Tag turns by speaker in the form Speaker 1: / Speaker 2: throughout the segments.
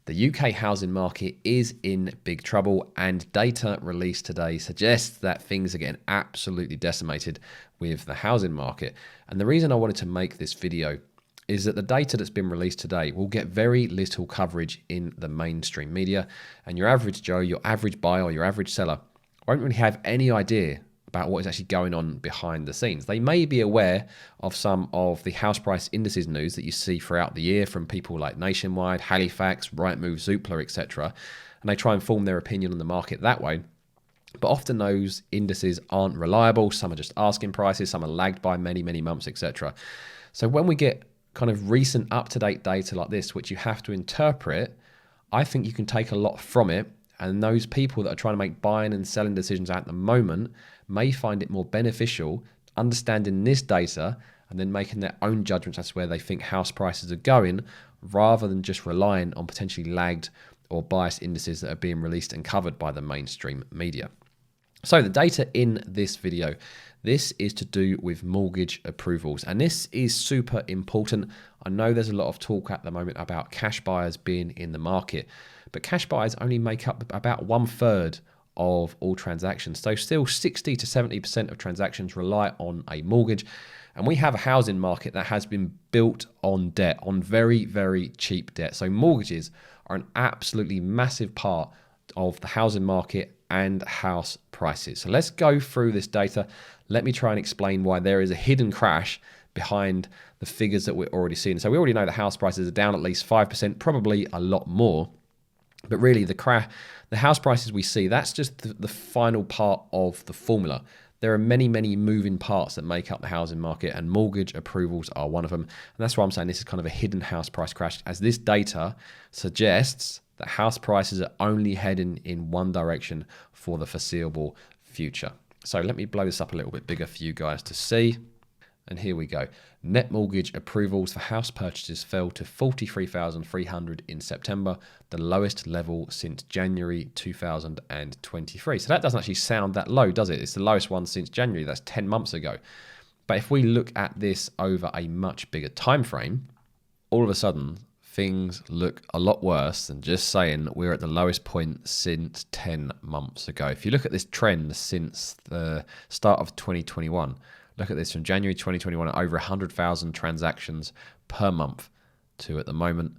Speaker 1: The UK housing market is in big trouble, and data released today suggests that things are getting absolutely decimated with the housing market. And the reason I wanted to make this video is that the data that's been released today will get very little coverage in the mainstream media, and your average Joe, your average buyer, or your average seller won't really have any idea about what is actually going on behind the scenes. They may be aware of some of the house price indices news that you see throughout the year from people like Nationwide, Halifax, Rightmove, Zoopla, etc. And they try and form their opinion on the market that way. But often those indices aren't reliable. Some are just asking prices, some are lagged by many, many months, etc. So when we get kind of recent up-to-date data like this, which you have to interpret, I think you can take a lot from it. And those people that are trying to make buying and selling decisions at the moment may find it more beneficial understanding this data and then making their own judgments as to where they think house prices are going, rather than just relying on potentially lagged or biased indices that are being released and covered by the mainstream media. So the data in this video, this is to do with mortgage approvals, and this is super important. I know there's a lot of talk at the moment about cash buyers being in the market, but cash buyers only make up about 1/3 of all transactions. So still 60 to 70% of transactions rely on a mortgage. And we have a housing market that has been built on debt, on very, very cheap debt. So mortgages are an absolutely massive part of the housing market and house prices. So let's go through this data. Let me try and explain why there is a hidden crash behind the figures that we're already seeing. So we already know that house prices are down at least 5%, probably a lot more. But really, the house prices we see, that's just the final part of the formula. There are many, many moving parts that make up the housing market, and mortgage approvals are one of them. And that's why I'm saying this is kind of a hidden house price crash, as this data suggests that house prices are only heading in one direction for the foreseeable future. So let me blow this up a little bit bigger for you guys to see. And here we go. Net mortgage approvals for house purchases fell to 43,300 in September, the lowest level since January 2023. So that doesn't actually sound that low, does it? It's the lowest one since January. That's 10 months ago. But if we look at this over a much bigger time frame, all of a sudden things look a lot worse than just saying we're at the lowest point since 10 months ago. If you look at this trend since the start of 2021, look at this from January 2021 at over 100,000 transactions per month to at the moment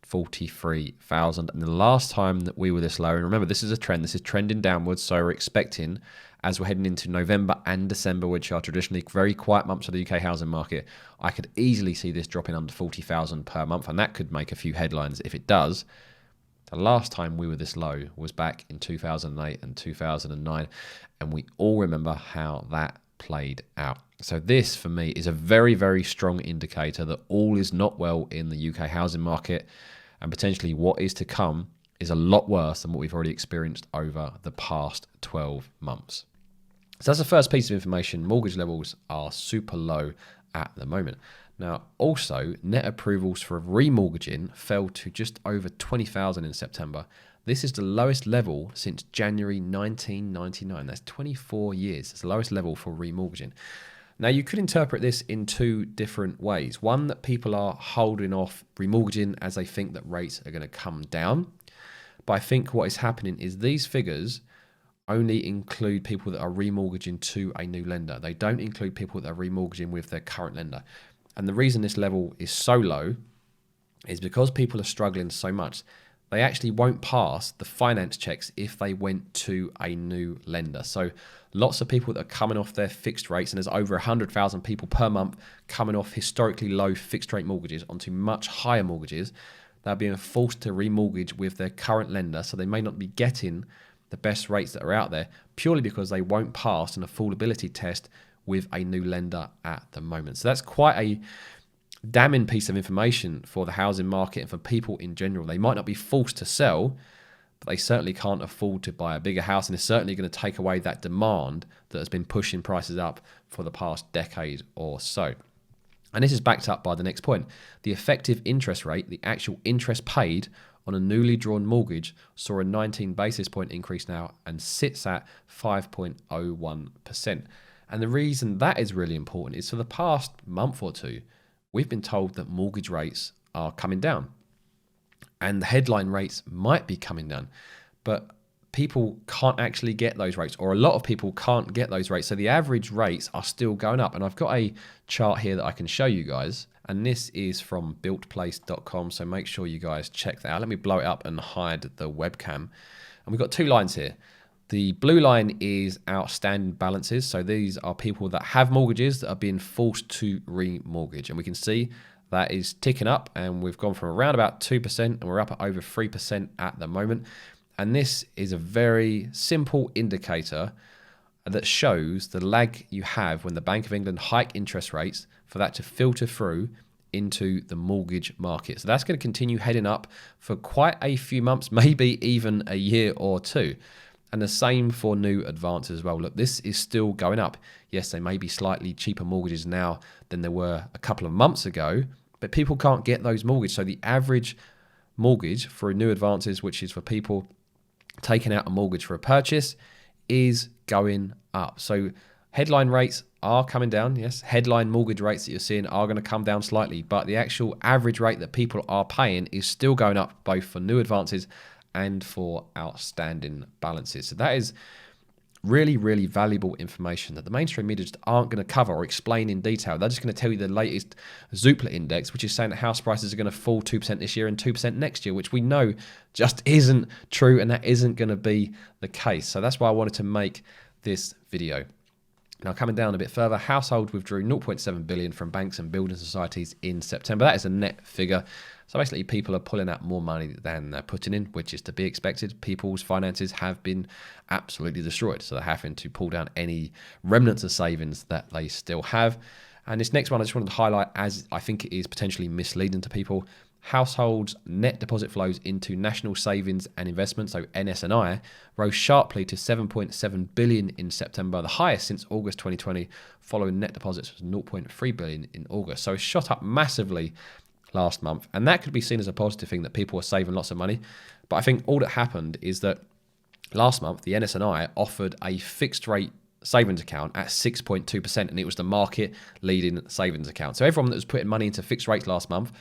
Speaker 1: 43,000. And the last time that we were this low, and remember this is a trend, this is trending downwards, so we're expecting as we're heading into November and December, which are traditionally very quiet months for the UK housing market, I could easily see this dropping under 40,000 per month, and that could make a few headlines if it does. The last time we were this low was back in 2008 and 2009, and we all remember how that played out. So this for me is a very, very strong indicator that all is not well in the UK housing market, and potentially what is to come is a lot worse than what we've already experienced over the past 12 months. So that's the first piece of information. Mortgage levels are super low at the moment. Now, also, net approvals for remortgaging fell to just over 20,000 in September. This is the lowest level since January 1999. That's 24 years. It's the lowest level for remortgaging. Now, you could interpret this in two different ways. One, that people are holding off remortgaging as they think that rates are going to come down. But I think what is happening is these figures only include people that are remortgaging to a new lender. They don't include people that are remortgaging with their current lender. And the reason this level is so low is because people are struggling so much, they actually won't pass the finance checks if they went to a new lender. So lots of people that are coming off their fixed rates, and there's over 100,000 people per month coming off historically low fixed rate mortgages onto much higher mortgages, they're being forced to remortgage with their current lender, so they may not be getting the best rates that are out there purely because they won't pass an affordability test with a new lender at the moment. So that's quite a damning piece of information for the housing market and for people in general. They might not be forced to sell, but they certainly can't afford to buy a bigger house, and it's certainly going to take away that demand that has been pushing prices up for the past decade or so. And this is backed up by the next point. The effective interest rate, the actual interest paid on a newly drawn mortgage, saw a 19 basis point increase now and sits at 5.01%. And the reason that is really important is for the past month or two, we've been told that mortgage rates are coming down. and the headline rates might be coming down, but people can't actually get those rates, or a lot of people can't get those rates. So the average rates are still going up. And I've got a chart here that I can show you guys. And this is from builtplace.com. So make sure you guys check that out. Let me blow it up and hide the webcam. And we've got two lines here. The blue line is outstanding balances. So these are people that have mortgages that are being forced to remortgage. And we can see that is ticking up, and we've gone from around about 2% and we're up at over 3% at the moment. And this is a very simple indicator that shows the lag you have when the Bank of England hike interest rates for that to filter through into the mortgage market. So that's going to continue heading up for quite a few months, maybe even a year or two. And the same for new advances as well. Look, this is still going up. Yes, they may be slightly cheaper mortgages now than there were a couple of months ago, but people can't get those mortgages. So the average mortgage for new advances, which is for people taking out a mortgage for a purchase, is going up. So headline rates are coming down. Yes, headline mortgage rates that you're seeing are going to come down slightly, but the actual average rate that people are paying is still going up, both for new advances and for outstanding balances. So that is really, really valuable information that the mainstream media just aren't going to cover or explain in detail. They're just going to tell you the latest Zoopla index, which is saying that house prices are going to fall 2% this year and 2% next year, which we know just isn't true, and that isn't going to be the case. So that's why I wanted to make this video. Now, coming down a bit further, households withdrew 0.7 billion from banks and building societies in September. That is a net figure. So basically, people are pulling out more money than they're putting in, which is to be expected. People's finances have been absolutely destroyed. So they're having to pull down any remnants of savings that they still have. And this next one I just wanted to highlight, as I think it is potentially misleading to people. Households' net deposit flows into national savings and investments, so NS&I, rose sharply to 7.7 billion in September, the highest since August 2020, following net deposits was 0.3 billion in August. So it shot up massively last month, and that could be seen as a positive thing, that people are saving lots of money. But I think all that happened is that last month the NS&I offered a fixed rate savings account at 6.2%, and it was the market leading savings account. So everyone that was putting money into fixed rates last month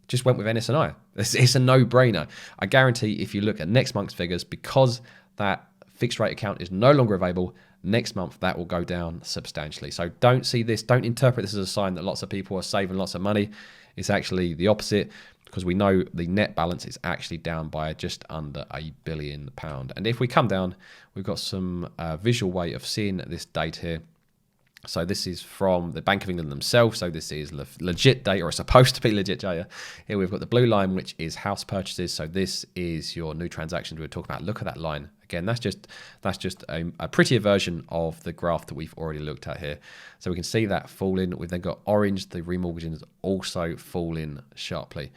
Speaker 1: just went with NS&I. It's a no-brainer. I guarantee if you look at next month's figures, because that fixed rate account is no longer available, next month that will go down substantially. So don't see this, don't interpret this as a sign that lots of people are saving lots of money. It's actually the opposite, because we know the net balance is actually down by just under £1 billion. And if we come down, we've got some visual way of seeing this data here. So this is from the Bank of England themselves. So this is legit data, or supposed to be legit data. Here we've got the blue line, which is house purchases. So this is your new transactions we were talking about. Look at that line. Again, that's just a prettier version of the graph that we've already looked at here. So we can see that falling. We've then got orange, the remortgaging is also falling sharply.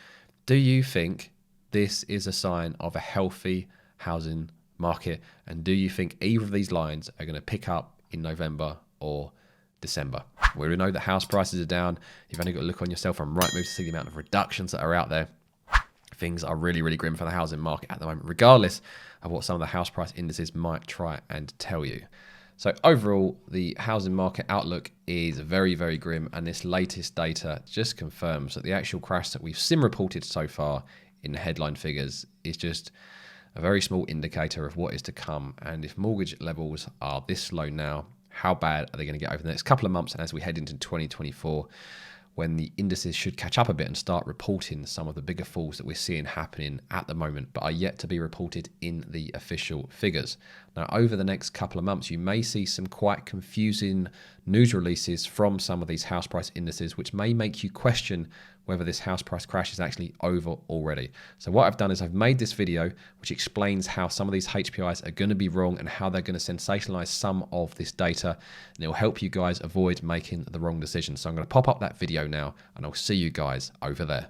Speaker 1: Do you think this is a sign of a healthy housing market? And do you think either of these lines are going to pick up in November or December? We know that house prices are down. You've only got to look on yourself on Rightmove to see the amount of reductions that are out there. Things are really, really grim for the housing market at the moment, regardless of what some of the house price indices might try and tell you. So overall, the housing market outlook is very, very grim, and this latest data just confirms that the actual crash that we've seen reported so far in the headline figures is just a very small indicator of what is to come. And if mortgage levels are this low now, how bad are they going to get over the next couple of months, and as we head into 2024, when the indices should catch up a bit and start reporting some of the bigger falls that we're seeing happening at the moment, but are yet to be reported in the official figures. Now, over the next couple of months, you may see some quite confusing news releases from some of these house price indices, which may make you question whether this house price crash is actually over already. So what I've done is I've made this video which explains how some of these HPIs are going to be wrong and how they're going to sensationalize some of this data, and it will help you guys avoid making the wrong decision. So I'm going to pop up that video now, and I'll see you guys over there.